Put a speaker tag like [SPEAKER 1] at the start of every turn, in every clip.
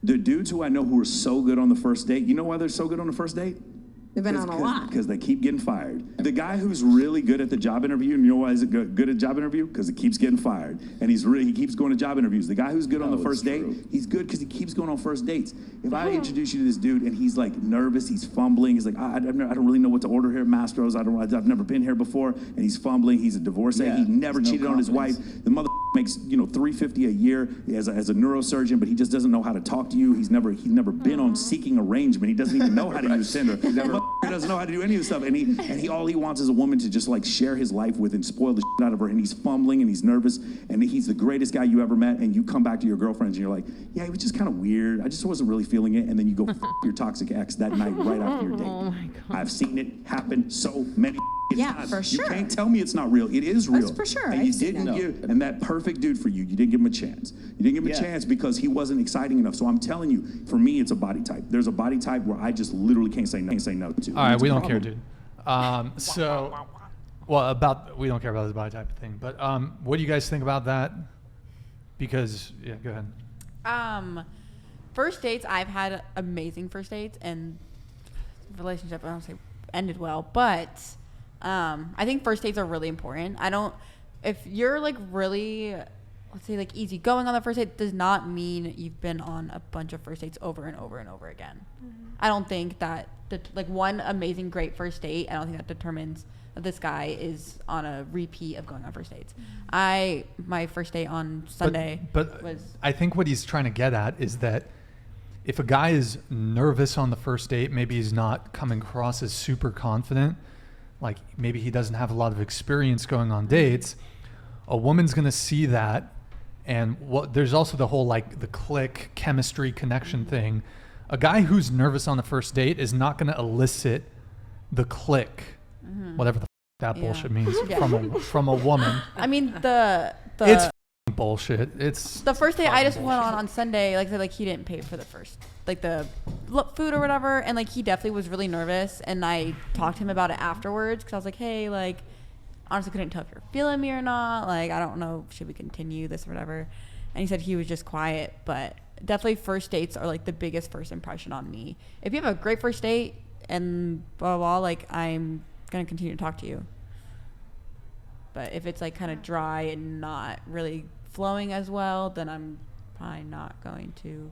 [SPEAKER 1] The dudes who I know who are so good on the first date, you know why they're so good on the first date?
[SPEAKER 2] They've been on a lot.
[SPEAKER 1] Because they keep getting fired. The guy who's really good at the job interview, you know why he's good at job interview? Because he keeps getting fired. And he keeps going to job interviews. The guy who's good on the first date, he's good because he keeps going on first dates. If I introduce you to this dude and he's like nervous, he's fumbling, he's like, I don't really know what to order here at Mastro's. I've never been here before. And he's fumbling, he's a divorcee. He never cheated on his wife. The mother makes $350 a year as a neurosurgeon, but he just doesn't know how to talk to you. He's never been on Seeking Arrangement. He doesn't even know how to use Tinder. He doesn't know how to do any of this stuff, and he all he wants is a woman to just like share his life with and spoil the shit out of her, and he's fumbling and he's nervous, and he's the greatest guy you ever met, and you come back to your girlfriends and you're like, yeah, he was just kind of weird. I just wasn't really feeling it, and then you go your toxic ex that night right after your date.
[SPEAKER 3] Oh my God.
[SPEAKER 1] I've seen it happen so many times.
[SPEAKER 2] For sure.
[SPEAKER 1] You can't tell me it's not real. It is real.
[SPEAKER 2] That's for sure.
[SPEAKER 1] And you didn't give, and that perfect dude for you, you didn't give him a chance. You didn't give him a chance because he wasn't exciting enough. So I'm telling you, for me, it's a body type. There's a body type where I just literally can't say no to.
[SPEAKER 4] All right, we don't care, dude. We don't care about his body type of thing. But what do you guys think about that? Because, yeah, go ahead.
[SPEAKER 3] First dates, I've had amazing first dates, and relationship, I don't say ended well, but I think first dates are really important. If you're like really, let's say like easy going on the first date, does not mean you've been on a bunch of first dates over and over and over again. I don't think that like one amazing great first date, I don't think that determines that this guy is on a repeat of going on first dates. My first date on Sunday was,
[SPEAKER 4] I think what he's trying to get at is that if a guy is nervous on the first date, maybe he's not coming across as super confident, like maybe he doesn't have a lot of experience going on dates, a woman's going to see that. And there's also the whole like the click chemistry connection thing. A guy who's nervous on the first date is not going to elicit the click, whatever the that bullshit means, from a woman.
[SPEAKER 3] I mean,
[SPEAKER 4] it's bullshit. It's
[SPEAKER 3] the first day I just went on Sunday, like he didn't pay for the first, like the food or whatever, and like he definitely was really nervous, and I talked to him about it afterwards because I was like, hey, like honestly couldn't tell if you're feeling me or not, like I don't know, should we continue this or whatever, and he said he was just quiet. But definitely first dates are like the biggest first impression on me. If you have a great first date and blah blah, like I'm gonna continue to talk to you. But if it's like kind of dry and not really flowing as well, then I'm probably not going to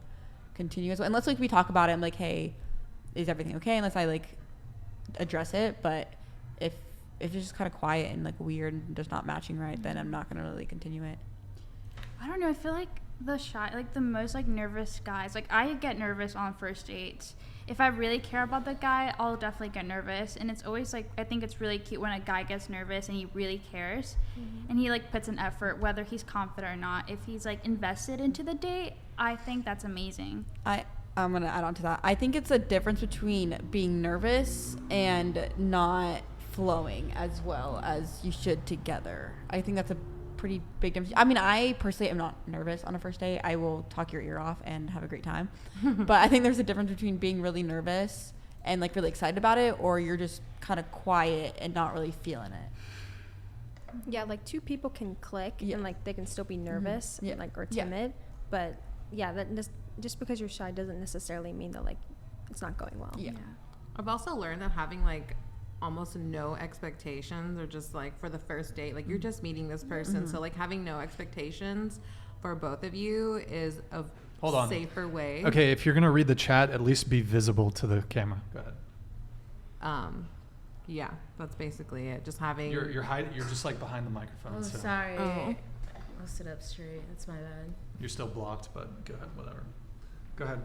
[SPEAKER 3] continue as well. Unless like we talk about it, I'm like, hey, is everything okay? Unless I like address it. But if it's just kind of quiet and like weird and just not matching right, then I'm not gonna really continue it.
[SPEAKER 5] I don't know. I feel like the most like nervous guys, like I get nervous on first dates. If I really care about the guy, I'll definitely get nervous. And it's always like, I think it's really cute when a guy gets nervous and he really cares and he like puts an effort, whether he's confident or not. If he's like invested into the date, I think that's amazing.
[SPEAKER 3] I'm going to add on to that. I think it's a difference between being nervous and not flowing as well as you should together. I think that's a pretty big difference. I mean, I personally am not nervous on a first date. I will talk your ear off and have a great time. But I think there's a difference between being really nervous and like really excited about it, or you're just kind of quiet and not really feeling it.
[SPEAKER 6] Yeah, like two people can click and like they can still be nervous and, like or timid, but that just because you're shy doesn't necessarily mean that like it's not going well.
[SPEAKER 2] Yeah.
[SPEAKER 7] I've also learned that having like almost no expectations, or just like for the first date, like you're just meeting this person, so like having no expectations for both of you is a safer way.
[SPEAKER 4] Okay, if you're gonna read the chat, at least be visible to the camera. Go ahead.
[SPEAKER 7] Yeah, that's basically it. Just having
[SPEAKER 4] you're just like behind the microphone.
[SPEAKER 2] Oh,
[SPEAKER 4] so.
[SPEAKER 2] sorry. I'll sit up straight. That's my bad.
[SPEAKER 4] You're still blocked, but go ahead. Whatever. Go ahead.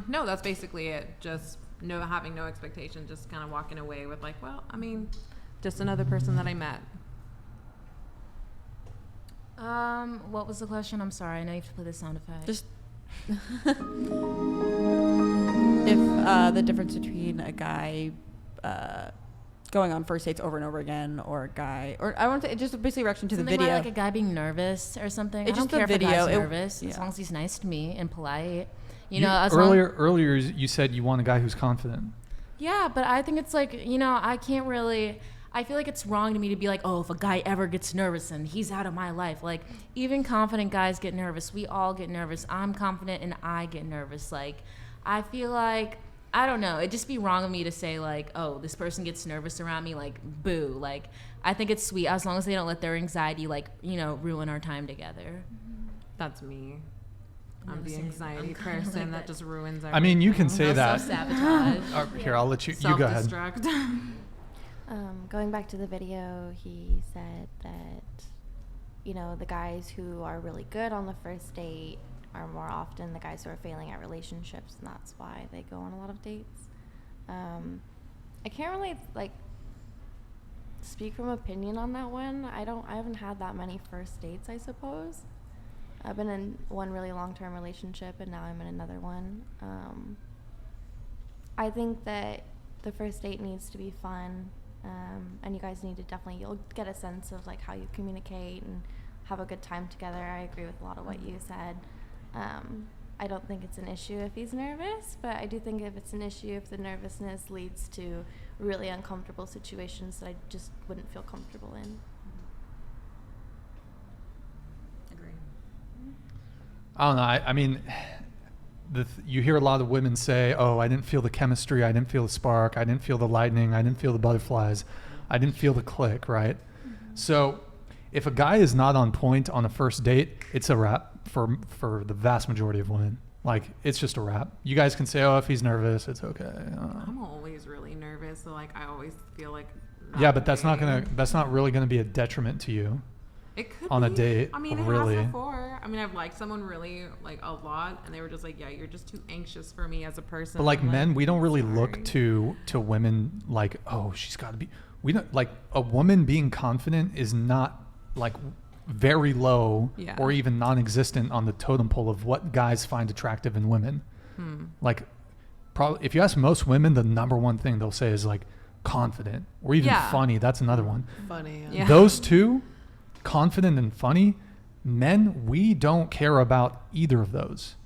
[SPEAKER 7] No, that's basically it. Just having no expectation, just kind of walking away with like, well, I mean, just another person that I met.
[SPEAKER 2] What was the question? I'm sorry. I know you have to play the sound effect.
[SPEAKER 3] Just if the difference between a guy going on first dates over and over again, or a guy, or I want to just basically reaction to
[SPEAKER 2] something
[SPEAKER 3] the video,
[SPEAKER 2] like a guy being nervous or something.
[SPEAKER 3] It's
[SPEAKER 2] I don't
[SPEAKER 3] just
[SPEAKER 2] care
[SPEAKER 3] the
[SPEAKER 2] if a
[SPEAKER 3] video.
[SPEAKER 2] guy's nervous as long as he's nice to me and polite.
[SPEAKER 4] Earlier you said you want a guy who's confident.
[SPEAKER 2] Yeah, but I think it's like, I can't really. I feel like it's wrong to me to be like, oh, if a guy ever gets nervous, then he's out of my life. Like, even confident guys get nervous. We all get nervous. I'm confident and I get nervous. Like, I feel like, I don't know. It'd just be wrong of me to say, like, oh, this person gets nervous around me. Like, boo. Like, I think it's sweet as long as they don't let their anxiety, like, you know, ruin our time together.
[SPEAKER 7] That's me. I'm the anxiety person that just ruins everything.
[SPEAKER 4] I mean, you can say that.
[SPEAKER 2] Self-sabotage.
[SPEAKER 4] Here, I'll let you go ahead.
[SPEAKER 7] Self-destruct.
[SPEAKER 8] Going back to the video, he said that, you know, the guys who are really good on the first date are more often the guys who are failing at relationships, and that's why they go on a lot of dates. I can't really, like, speak from opinion on that one. I haven't had that many first dates, I suppose. I've been in one really long-term relationship, and now I'm in another one. I think that the first date needs to be fun, and you guys need to you'll get a sense of, like, how you communicate and have a good time together. I agree with a lot of what you said. I don't think it's an issue if he's nervous, but I do think if it's an issue if the nervousness leads to really uncomfortable situations that I just wouldn't feel comfortable in.
[SPEAKER 4] I don't know. I mean, you hear a lot of women say, oh, I didn't feel the chemistry. I didn't feel the spark. I didn't feel the lightning. I didn't feel the butterflies. I didn't feel the click, right? So if a guy is not on point on a first date, it's a wrap for the vast majority of women. Like, it's just a wrap. You guys can say, oh, if he's nervous, it's okay.
[SPEAKER 7] I'm always really nervous, so, like, I always feel like...
[SPEAKER 4] Yeah, but that's not really going to be a detriment to you.
[SPEAKER 7] It could
[SPEAKER 4] on
[SPEAKER 7] be.
[SPEAKER 4] a date.
[SPEAKER 7] I mean, it
[SPEAKER 4] really.
[SPEAKER 7] has before. I mean, I've liked someone really, like, a lot, and they were just like, yeah, you're just too anxious for me as a person.
[SPEAKER 4] But, like,
[SPEAKER 7] I'm
[SPEAKER 4] men,
[SPEAKER 7] like,
[SPEAKER 4] we don't really
[SPEAKER 7] sorry.
[SPEAKER 4] look to women like, oh, she's got to be. We don't, like, a woman being confident is not, like, very low or even non-existent on the totem pole of what guys find attractive in women. Like, probably if you ask most women, the number one thing they'll say is, like, confident or even funny. That's another one.
[SPEAKER 7] Funny.
[SPEAKER 8] Yeah.
[SPEAKER 4] Those two, confident and funny, men, we don't care about either of those.